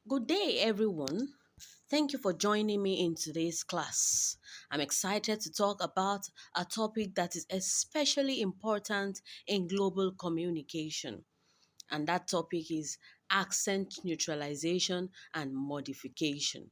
Good day, everyone. Thank you for joining me in today's class. I'm excited to talk about a topic that is especially important in global communication, and that topic is accent neutralization and modification.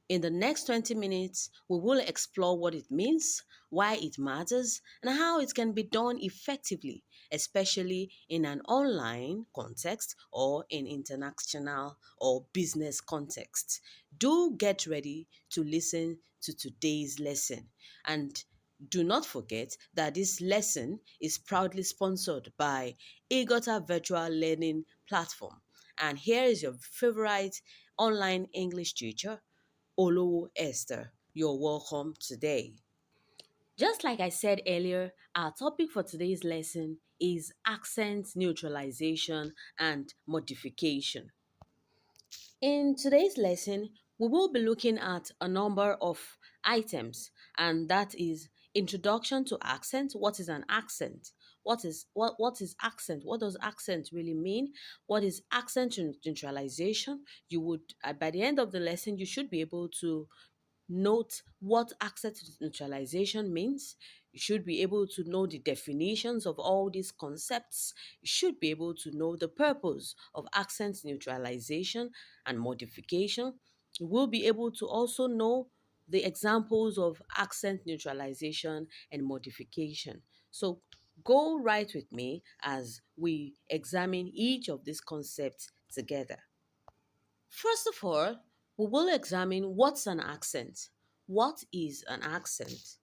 In the next 20 minutes, we will explore what it means, why it matters, and how it can be done effectively, especially in an online context or in international or business context. Do get ready to listen to today's lesson. And do not forget that this lesson is proudly sponsored by Egota Virtual Learning Platform. And here is your favorite online English teacher, Olowo Esther. You're welcome today. Just like I said earlier, our topic for today's lesson is accent neutralization and modification. In today's lesson, we will be looking at a number of items, and that is introduction to accent. What is an accent? What is accent? What does accent really mean? What is accent neutralization? You would by the end of the lesson you should be able to note what accent neutralization means. You should be able to know the definitions of all these concepts. You should be able to know the purpose of accent neutralization and modification. You will be able to also know the examples of accent neutralization and modification. So go right with me as we examine each of these concepts together. First of all, we will examine what's an accent. What is an accent?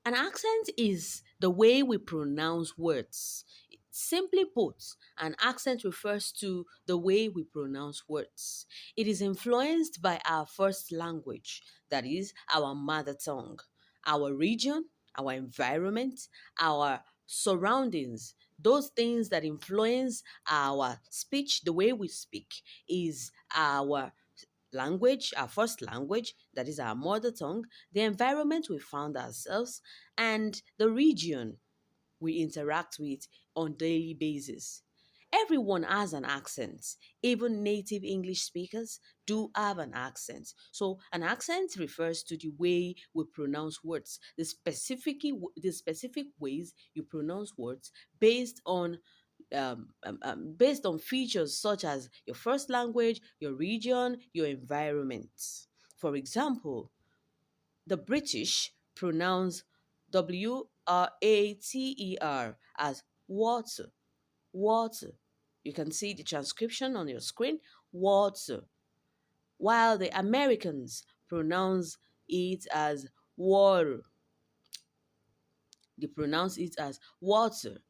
An accent is the way we pronounce words. Simply put, an accent refers to the way we pronounce words. It is influenced by our first language, that is, our mother tongue, our region, our environment, our surroundings. Those things that influence our speech, the way we speak, is our language, our first language, that is our mother tongue, the environment we found ourselves, and the region we interact with on daily basis. Everyone has an accent. Even native English speakers do have an accent. So an accent refers to the way we pronounce words, the specific ways you pronounce words based on features such as your first language, your region, your environment. For example, the British pronounce water as water, water. You can see the transcription on your screen, water, while the Americans pronounce it as water. They pronounce it as water,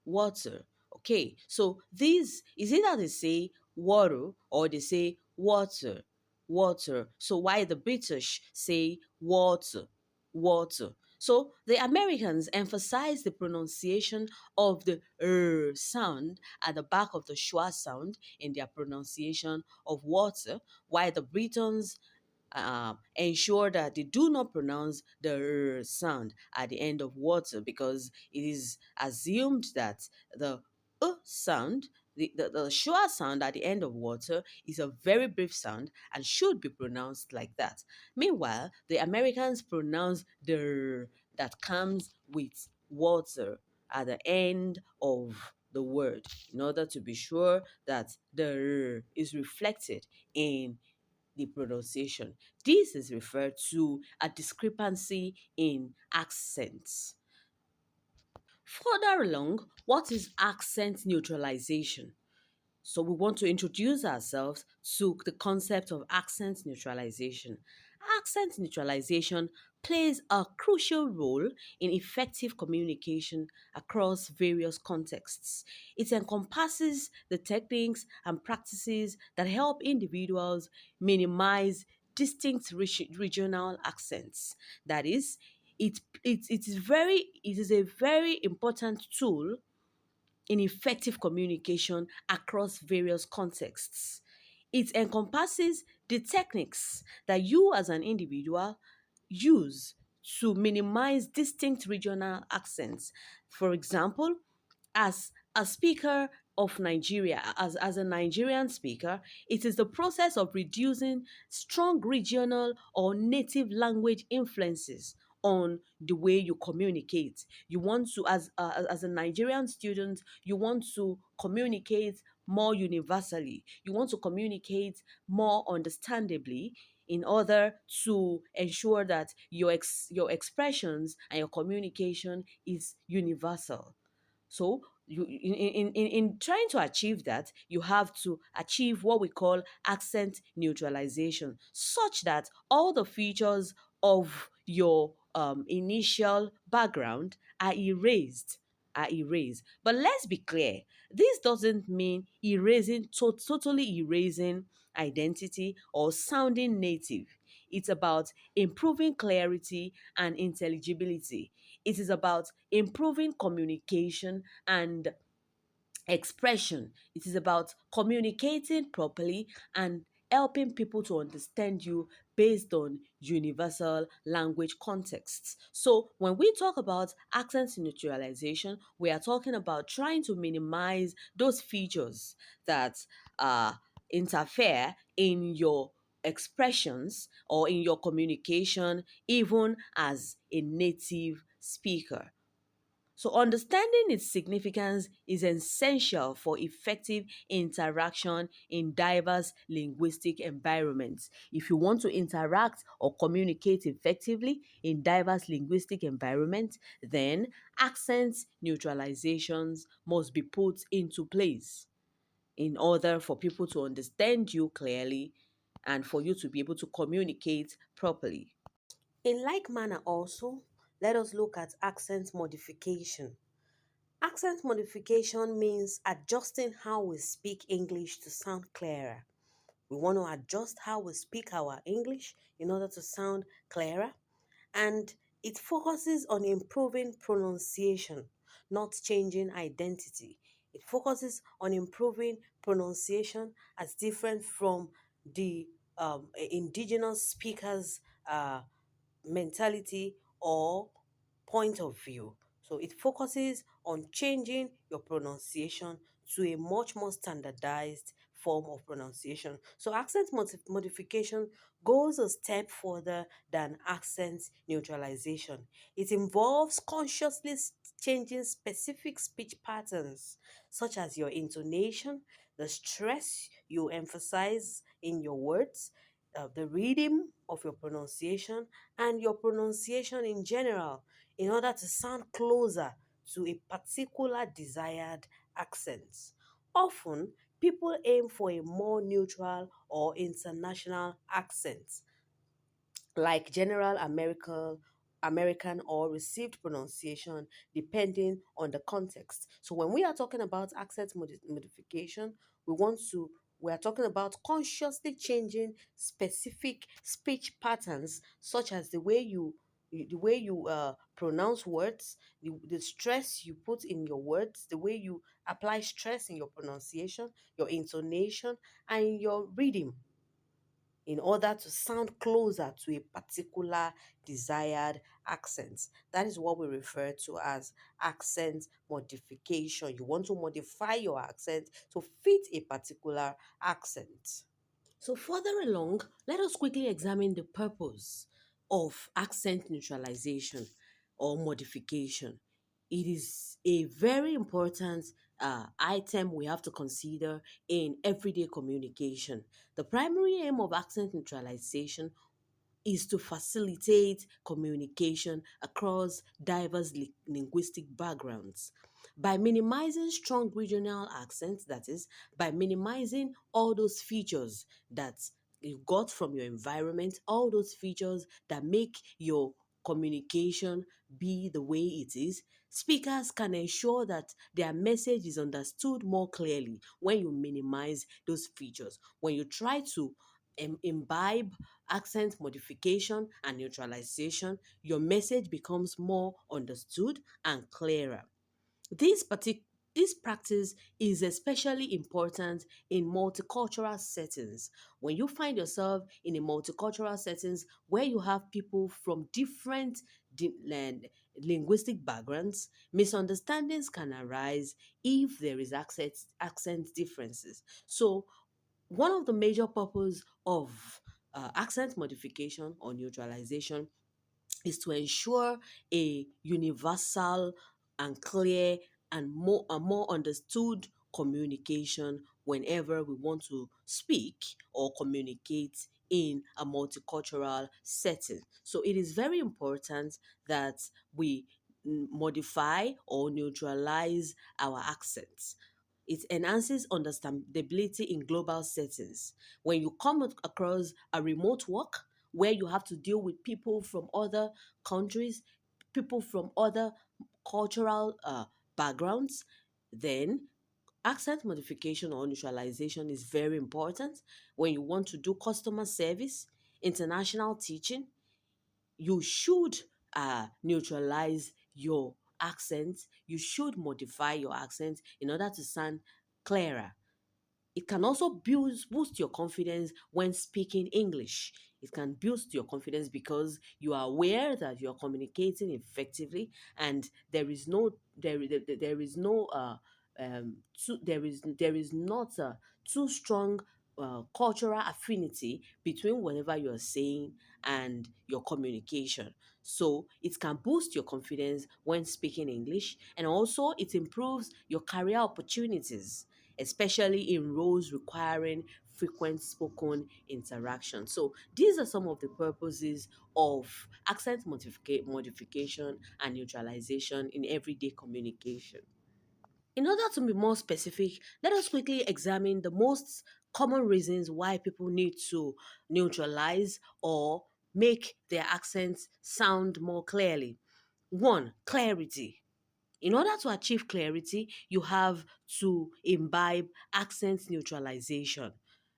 water. Okay, so this is either they say water or they say water, water. So why the British say water, water. So the Americans emphasize the pronunciation of the sound at the back of the schwa sound in their pronunciation of water, while the Britons ensure that they do not pronounce the sound at the end of water, because it is assumed that the sound, the schwa sound at the end of water, is a very brief sound and should be pronounced like that. Meanwhile, the Americans pronounce the that comes with water at the end of the word in order to be sure that the is reflected in the pronunciation. This is referred to a discrepancy in accents. Further along, what is accent neutralization? So we want to introduce ourselves to the concept of accent neutralization. Accent neutralization plays a crucial role in effective communication across various contexts. It encompasses the techniques and practices that help individuals minimize distinct regional accents. That is, it is a very important tool in effective communication across various contexts. It encompasses the techniques that you as an individual use to minimize distinct regional accents. For example, as a speaker of Nigeria, as a Nigerian speaker, it is the process of reducing strong regional or native language influences on the way you communicate. You want to, as a Nigerian student, you want to communicate more universally. You want to communicate more understandably in order to ensure that your expressions and your communication is universal. So you in trying to achieve that, you have to achieve what we call accent neutralization, such that all the features of your initial background are erased. But let's be clear, this doesn't mean totally erasing identity or sounding native. It's about improving clarity and intelligibility. It is about improving communication and expression. It is about communicating properly and helping people to understand you based on universal language contexts. So, when we talk about accent neutralization, we are talking about trying to minimize those features that interfere in your expressions or in your communication, even as a native speaker. So, understanding its significance is essential for effective interaction in diverse linguistic environments. If you want to interact or communicate effectively in diverse linguistic environments, then accent neutralizations must be put into place in order for people to understand you clearly and for you to be able to communicate properly. In like manner, also, let us look at accent modification. Accent modification means adjusting how we speak English to sound clearer. We want to adjust how we speak our English in order to sound clearer. And it focuses on improving pronunciation, not changing identity. It focuses on improving pronunciation as different from the indigenous speakers' mentality or point of view. So it focuses on changing your pronunciation to a much more standardized form of pronunciation. So accent modification goes a step further than accent neutralization. It involves consciously changing specific speech patterns, such as your intonation, the stress you emphasize in your words, the rhythm of your pronunciation, and your pronunciation in general in order to sound closer to a particular desired accent. Often, people aim for a more neutral or international accent, like General American or received pronunciation, depending on the context. So when we are talking about accent modification, we are talking about consciously changing specific speech patterns, such as the way you pronounce words, the stress you put in your words, the way you apply stress in your pronunciation, your intonation, and your rhythm in order to sound closer to a particular desired accent. That is what we refer to as accent modification. You want to modify your accent to fit a particular accent. So, further along, let us quickly examine the purpose of accent neutralization or modification. It is a very important item we have to consider in everyday communication. The primary aim of accent neutralization is to facilitate communication across diverse linguistic backgrounds. By minimizing strong regional accents, that is, by minimizing all those features that you got from your environment, all those features that make your communication be the way it is, speakers can ensure that their message is understood more clearly when you minimize those features. When you try to imbibe accent modification and neutralization, your message becomes more understood and clearer. This partic- this practice is especially important in multicultural settings. When you find yourself in a multicultural settings where you have people from different linguistic backgrounds, misunderstandings can arise if there is accent differences. So, one of the major purpose of accent modification or neutralization is to ensure a universal and clear and more understood communication whenever we want to speak or communicate in a multicultural setting. So it is very important that we modify or neutralize our accents. It enhances understandability in global settings. When you come across a remote work where you have to deal with people from other countries, people from other cultural backgrounds, then accent modification or neutralization is very important. When you want to do customer service, international teaching, you should neutralize your accent. You should modify your accent in order to sound clearer. It can also boost your confidence when speaking English. It can boost your confidence because you are aware that you are communicating effectively, and there is no there is not a too strong cultural affinity between whatever you are saying and your communication. So it can boost your confidence when speaking English, and also it improves your career opportunities, especially in roles requiring frequent spoken interaction. So these are some of the purposes of accent modification and neutralization in everyday communication. In order to be more specific, let us quickly examine the most common reasons why people need to neutralize or make their accents sound more clearly. One, clarity. In order to achieve clarity, you have to imbibe accent neutralization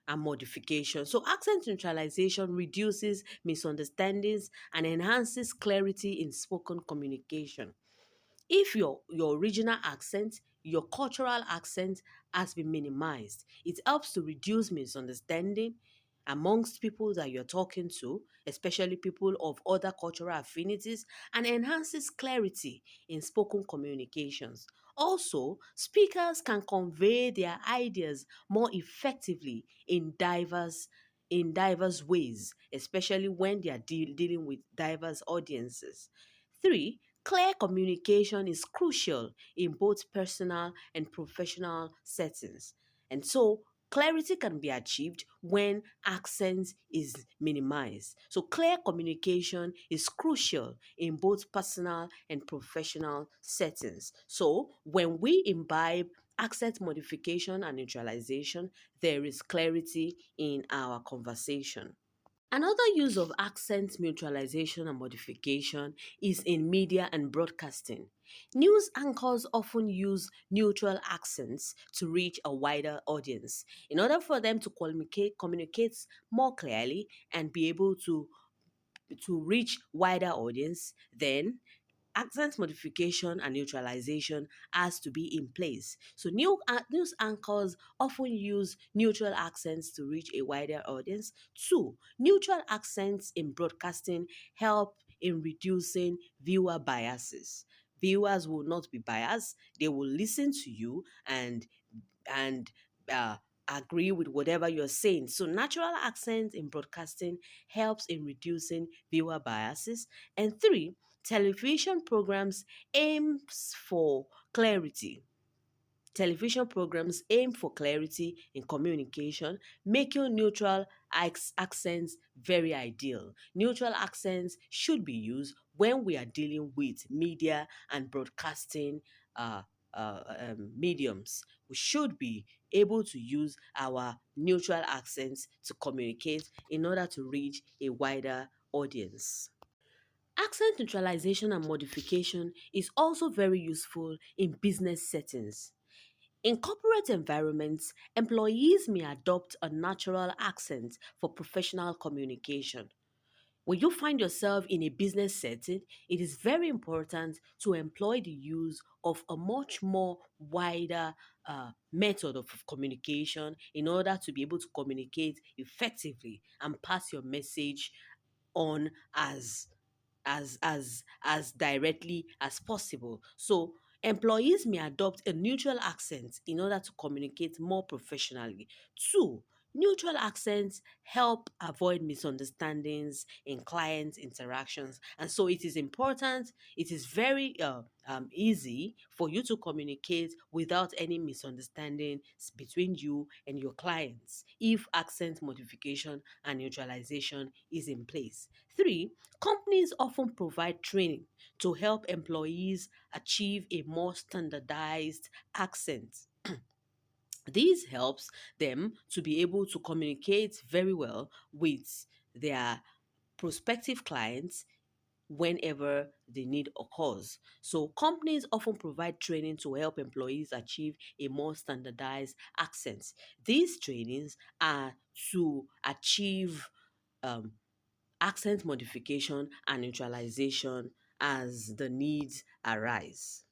and modification. So, accent neutralization reduces misunderstandings and enhances clarity in spoken communication. If your original accent, your cultural accent has been minimized, it helps to reduce misunderstanding amongst people that you're talking to, especially people of other cultural affinities, and enhances clarity in spoken communications. Also, speakers can convey their ideas more effectively in diverse ways, especially when they are dealing with diverse audiences. Three, clear communication is crucial in both personal and professional settings. And so, clarity can be achieved when accent is minimized. So, clear communication is crucial in both personal and professional settings. So, when we imbibe accent modification and neutralization, there is clarity in our conversation. Another use of accent neutralization and modification is in media and broadcasting. News anchors often use neutral accents to reach a wider audience. In order for them to communicate more clearly and be able to reach wider audience, then accent modification and neutralization has to be in place. So, news anchors often use neutral accents to reach a wider audience. Two, neutral accents in broadcasting help in reducing viewer biases. Viewers will not be biased, they will listen to you and uh, agree with whatever you're saying. So, natural accent in broadcasting helps in reducing viewer biases. And three, television programs aims for clarity. Television programs aim for clarity in communication, making neutral accents very ideal. Neutral accents should be used when we are dealing with media and broadcasting mediums. We should be able to use our neutral accents to communicate in order to reach a wider audience. Accent neutralization and modification is also very useful in business settings. In corporate environments, employees may adopt a natural accent for professional communication. When you find yourself in a business setting, it is very important to employ the use of a much more wider method of communication in order to be able to communicate effectively and pass your message on as as directly as possible. So employees may adopt a neutral accent in order to communicate more professionally. Two, neutral accents help avoid misunderstandings in client interactions. And so it is important, it is very easy for you to communicate without any misunderstanding between you and your clients if accent modification and neutralization is in place. Three, companies often provide training to help employees achieve a more standardized accent. This helps them to be able to communicate very well with their prospective clients whenever the need occurs. So, companies often provide training to help employees achieve a more standardized accent. These trainings are to achieve um, accent modification and neutralization as the needs arise.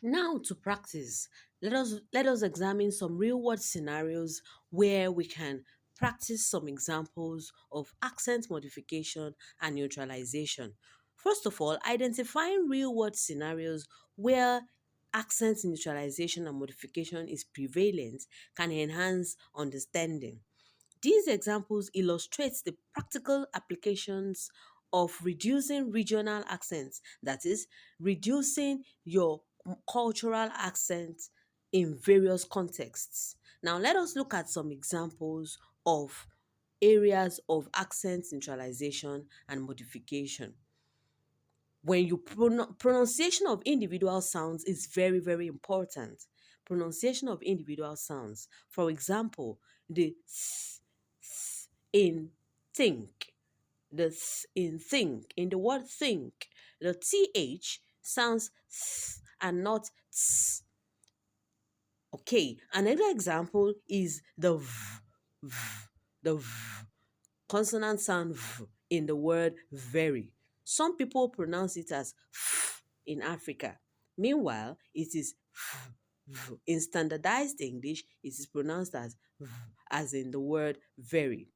Now to practice. Let us examine some real world scenarios where we can practice some examples of accent modification and neutralization. First of all, identifying real world scenarios where accent neutralization and modification is prevalent can enhance understanding. These examples illustrate the practical applications of reducing regional accents, that is, reducing your cultural accent in various contexts. Now, let us look at some examples of areas of accent neutralization and modification. When you pronunciation of individual sounds is very, very important. Pronunciation of individual sounds, for example, the in think, the in think, in the word think, the th sounds and not okay. Another example is the v, the consonant sound in the word very. Some people pronounce it as in Africa. Meanwhile, it is in standardized English, it is pronounced as in the word very.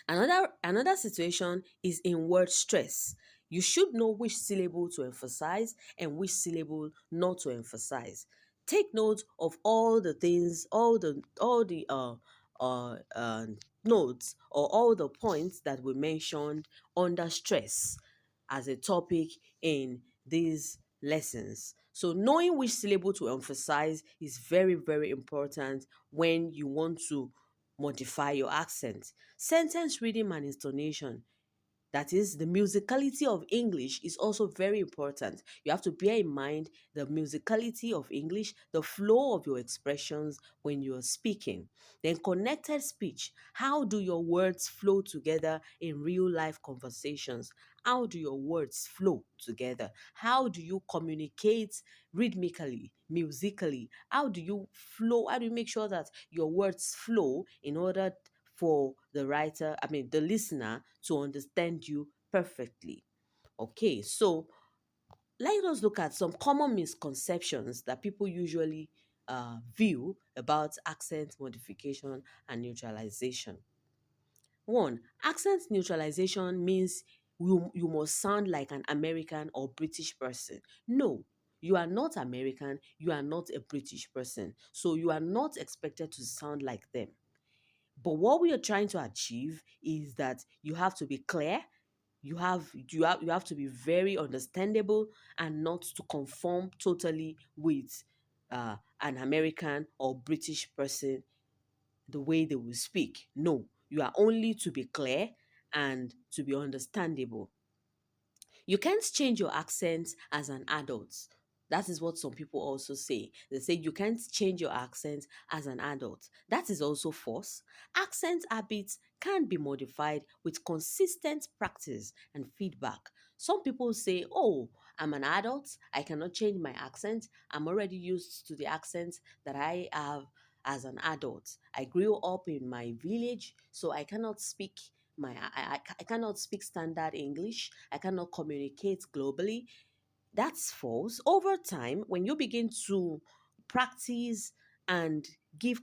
Another situation is in word stress. You should know which syllable to emphasize and which syllable not to emphasize. Take note of all the things, all the notes or all the points that we mentioned under stress as a topic in these lessons. So knowing which syllable to emphasize is very, very important when you want to modify your accent. Sentence reading and intonation, that is, the musicality of English is also very important. You have to bear in mind the musicality of English, the flow of your expressions when you're speaking. Then, connected speech. How do your words flow together in real life conversations? How do your words flow together? How do you communicate rhythmically, musically? How do you flow? How do you make sure that your words flow in order for the listener to understand you perfectly? Okay, so let us look at some common misconceptions that people usually view about accent modification and neutralization. One, accent neutralization means you must sound like an American or British person. No, you are not American, you are not a British person. So you are not expected to sound like them. But what we are trying to achieve is that you have to be clear, you have to be very understandable and not to conform totally with an American or British person the way they will speak. No, you are only to be clear and to be understandable. You can't change your accent as an adult. That is what some people also say. They say you can't change your accent as an adult. That is also false. Accent habits can be modified with consistent practice and feedback. Some people say, oh, I'm an adult. I cannot change my accent. I'm already used to the accent that I have as an adult. I grew up in my village, so I cannot speak I cannot speak standard English. I cannot communicate globally. That's false. Over time, when you begin to practice and get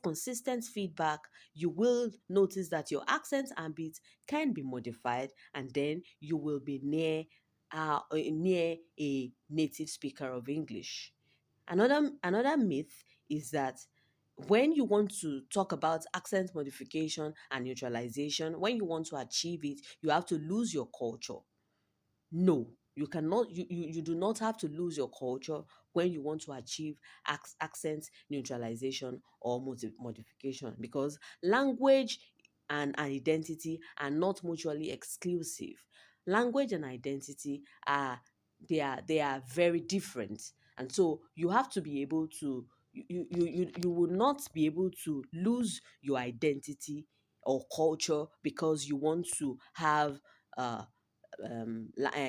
consistent feedback, you will notice that your accent and beat can be modified, and then you will be near a native speaker of English. Another myth is that when you want to talk about accent modification and neutralization, when you want to achieve it, you have to lose your culture. No, you cannot. You do not have to lose your culture when you want to achieve accent neutralization or modification, because language and identity are not mutually exclusive. Language and identity are very different, and so you have to be able to you will not be able to lose your identity or culture because you want to have uh,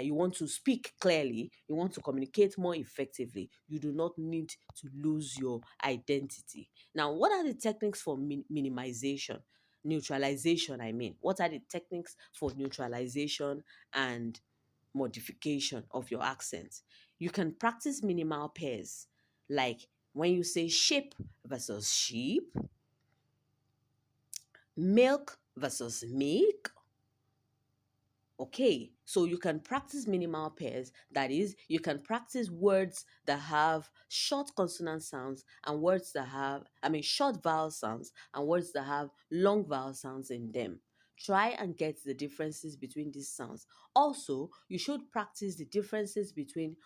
you want to speak clearly, you want to communicate more effectively, you do not need to lose your identity. Now, what are the techniques for minimization? Neutralization, I mean. What are the techniques for neutralization and modification of your accent? You can practice minimal pairs, like when you say sheep versus sheep, milk versus milk. Okay, so you can practice minimal pairs. That is, you can practice words that have short consonant sounds and words that have, short vowel sounds and words that have long vowel sounds in them. Try and get the differences between these sounds. Also, you should practice the differences between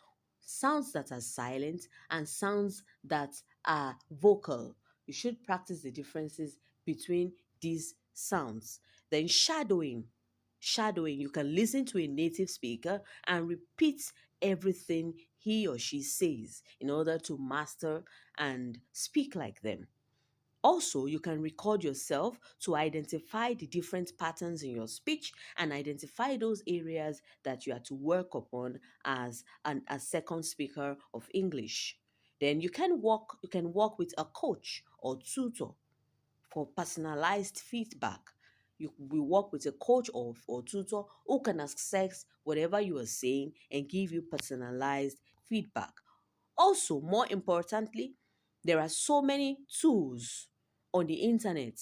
sounds that are silent and sounds that are vocal. You should practice the differences between these sounds. Then, shadowing, you can listen to a native speaker and repeat everything he or she says in order to master and speak like them. Also, you can record yourself to identify the different patterns in your speech and identify those areas that you are to work upon as a second speaker of English. Then you can work with a coach or tutor for personalized feedback. You will work with a coach or tutor who can assess whatever you are saying and give you personalized feedback. Also, more importantly, there are so many tools on the internet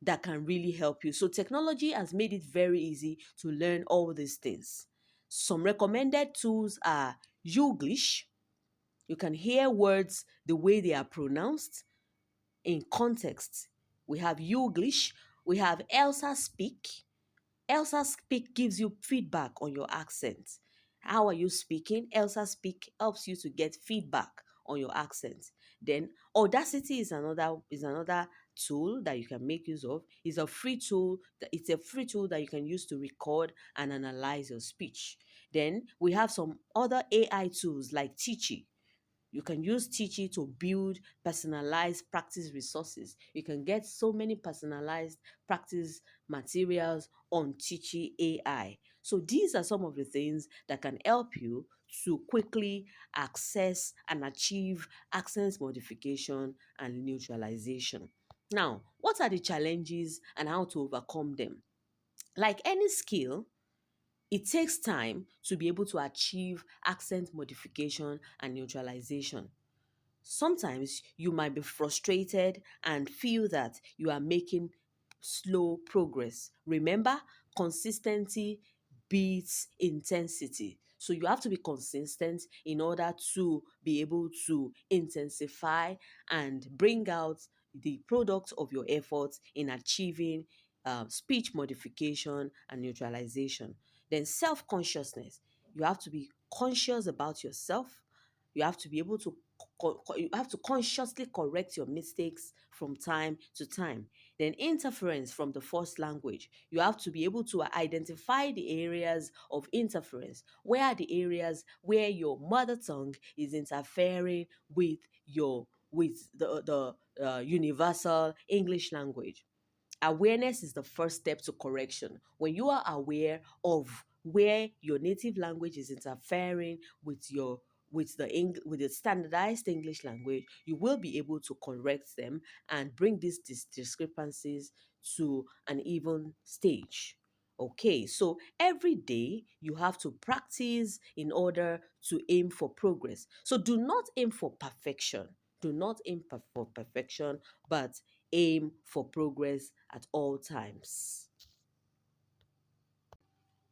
that can really help you. So, technology has made it very easy to learn all these things. Some recommended tools are Youglish. You can hear words the way they are pronounced in context. We have Youglish, we have Elsa Speak. Elsa Speak gives you feedback on your accent. How are you speaking? Elsa Speak helps you to get feedback on your accent. Then Audacity is another tool that you can make use of. It's a free tool that you can use to record and analyze your speech. Then we have some other AI tools like Teachy. You can use Teachy to build personalized practice resources. You can get so many personalized practice materials on Teachy AI. So these are some of the things that can help you to quickly access and achieve accent modification and neutralization. Now, what are the challenges and how to overcome them? Like any skill, it takes time to be able to achieve accent modification and neutralization. Sometimes you might be frustrated and feel that you are making slow progress. Remember, consistency beats intensity. So you have to be consistent in order to be able to intensify and bring out the product of your efforts in achieving speech modification and neutralization. Then self consciousness. You have to be conscious about yourself. You have to be able to you have to consciously correct your mistakes from time to time. Then interference from the first language. You have to be able to identify the areas of interference. Where are the areas where your mother tongue is interfering with the universal English language? Awareness is the first step to correction. When you are aware of where your native language is interfering with your with the standardized English language, you will be able to correct them and bring these discrepancies to an even stage. Okay, so every day you have to practice in order to aim for progress. So do not aim for perfection. Do not aim for perfection, but aim for progress at all times.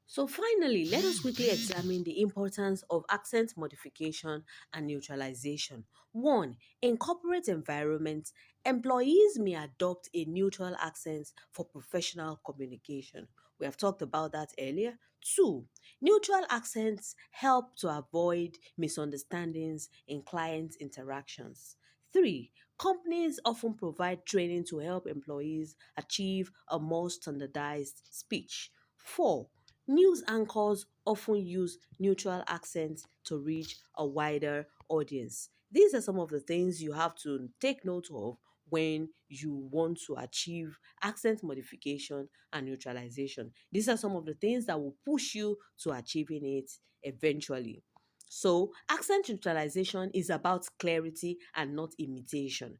So finally, let us quickly examine the importance of accent modification and neutralization. 1. In corporate environments, employees may adopt a neutral accent for professional communication. We have talked about that earlier. 2. Neutral accents help to avoid misunderstandings in client interactions. 3. Companies often provide training to help employees achieve a more standardized speech. 4. News anchors often use neutral accents to reach a wider audience. These are some of the things you have to take note of when you want to achieve accent modification and neutralization. These are some of the things that will push you to achieving it eventually. So, accent neutralization is about clarity and not imitation.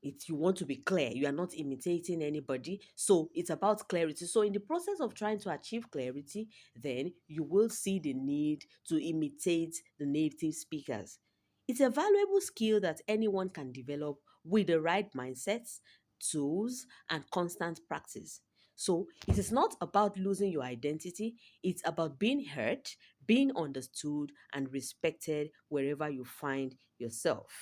You want to be clear, you are not imitating anybody, so it's about clarity. So in the process of trying to achieve clarity, then you will see the need to imitate the native speakers. It's a valuable skill that anyone can develop with the right mindsets, tools, and constant practice. So it is not about losing your identity, it's about being heard, being understood, and respected wherever you find yourself.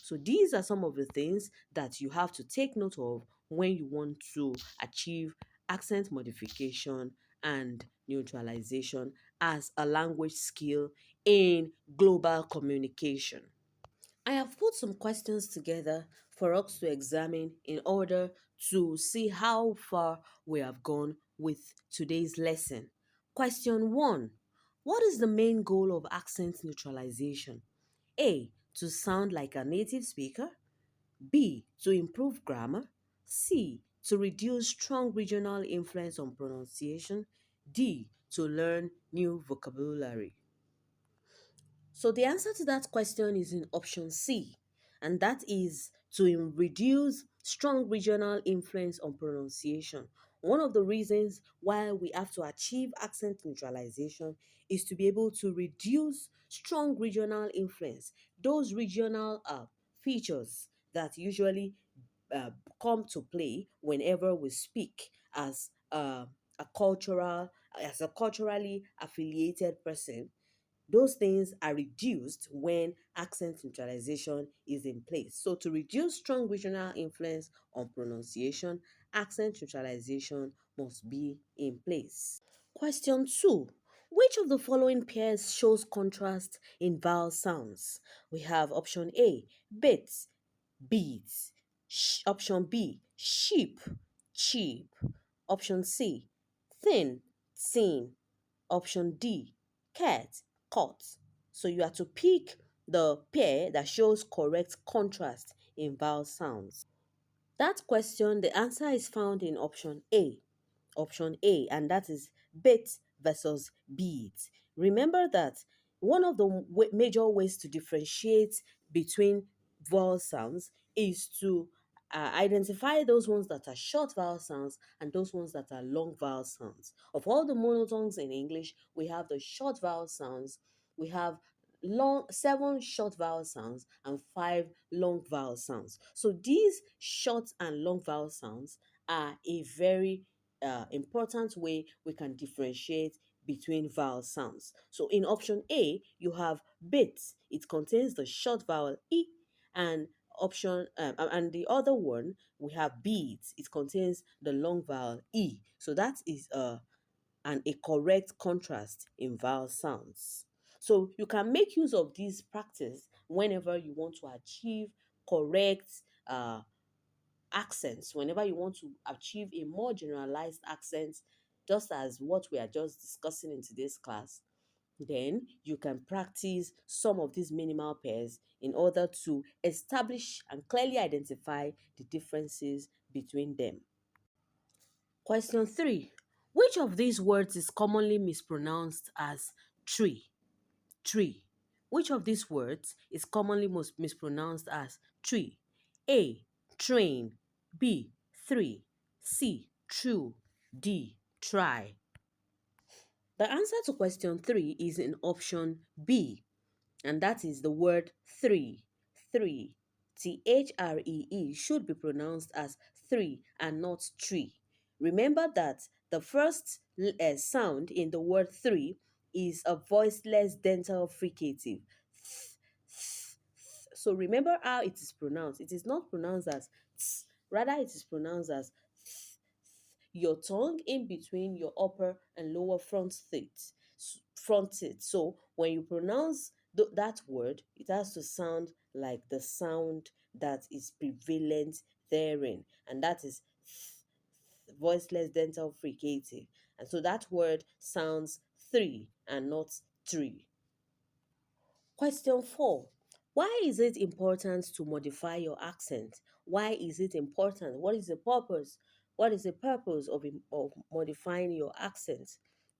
So these are some of the things that you have to take note of when you want to achieve accent modification and neutralization as a language skill in global communication. I have put some questions together for us to examine in order to see how far we have gone with today's lesson. Question 1. What is the main goal of accent neutralization? A. To sound like a native speaker. B. To improve grammar. C. To reduce strong regional influence on pronunciation. D. To learn new vocabulary. So the answer to that question is in option C, and that is to reduce strong regional influence on pronunciation. One of the reasons why we have to achieve accent neutralization is to be able to reduce strong regional influence, those regional features that usually uh, come to play whenever we speak a cultural as a culturally affiliated person. Those things are reduced when accent neutralization is in place. So, to reduce strong regional influence on pronunciation, accent neutralization must be in place. Question 2. Which of the following pairs shows contrast in vowel sounds? We have option A, bits, beats. Option B, sheep, cheap. Option C, thin, thin. Option D, cat, caught. So you have to pick the pair that shows correct contrast in vowel sounds. That question, the answer is found in option A. Option A, and that is bit versus beat. Remember that one of the major ways to differentiate between vowel sounds is to identify those ones that are short vowel sounds and those ones that are long vowel sounds. Of all the monotones in English, we have the short vowel sounds, we have long 7 short vowel sounds and 5 long vowel sounds. So these short and long vowel sounds are a very important way we can differentiate between vowel sounds. So in option A, you have bit. It contains the short vowel e, and and the other one we have beads. It contains the long vowel e. So that is a correct contrast in vowel sounds. So you can make use of this practice whenever you want to achieve correct uh, accents, whenever you want to achieve a more generalized accent, just as what we are just discussing in today's class, then you can practice some of these minimal pairs in order to establish and clearly identify the differences between them. Question 3. Which of these words is commonly mispronounced as tree? Tree. Which of these words is commonly most mispronounced as tree? A. Train. B. Three. C. True. D. Try. The answer to question 3 is in option B, and that is the word three. Three. THREE should be pronounced as three and not tree. Remember that the first sound in the word three is a voiceless dental fricative. So remember how it is pronounced. It is not pronounced as ts, rather it is pronounced as your tongue in between your upper and lower front teeth. So when you pronounce that word, it has to sound like the sound that is prevalent therein, and that is voiceless dental fricative. And so that word sounds three and not three. Question 4. Why is it important to modify your accent? Why is it important? What is the purpose? What is the purpose of modifying your accent?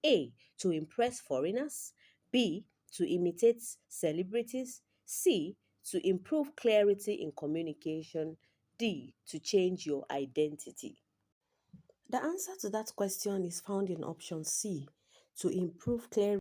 A. To impress foreigners. B. To imitate celebrities. C. To improve clarity in communication. D. To change your identity. The answer to that question is found in option C. To improve clarity.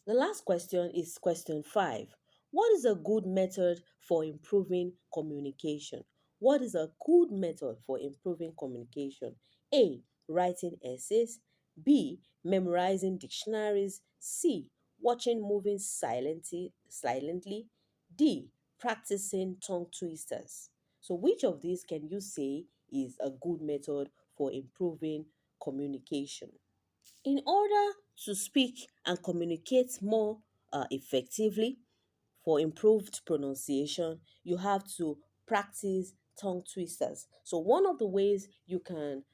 The last question is question 5. What is a good method for improving communication? What is a good method for improving communication? A. Writing essays. B. Memorizing dictionaries. C. Watching movies silently. D. Practicing tongue twisters. So, which of these can you say is a good method for improving communication? In order to speak and communicate more effectively for improved pronunciation, you have to practice tongue twisters. So, one of the ways you can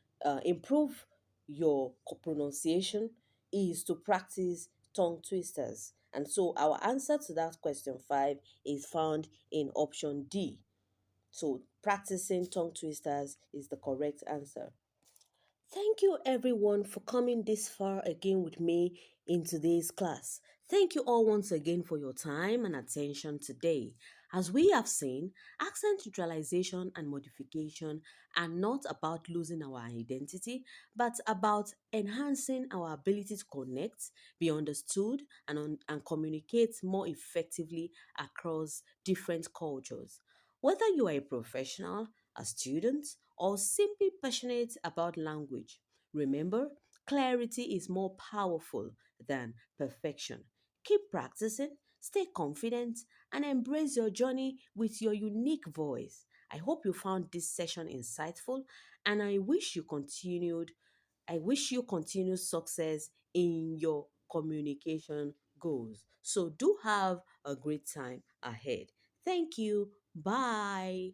improve your pronunciation is to practice tongue twisters. And so, our answer to that question 5 is found in option D. So, practicing tongue twisters is the correct answer. Thank you everyone for coming this far again with me in today's class. Thank you all once again for your time and attention today. As we have seen, accent neutralization and modification are not about losing our identity, but about enhancing our ability to connect, be understood, and communicate more effectively across different cultures. Whether you are a professional, a student, or simply passionate about language, remember, clarity is more powerful than perfection. Keep practicing, stay confident, and embrace your journey with your unique voice. I hope you found this session insightful, and I wish you continued success in your communication goals. So do have a great time ahead. Thank you. Bye.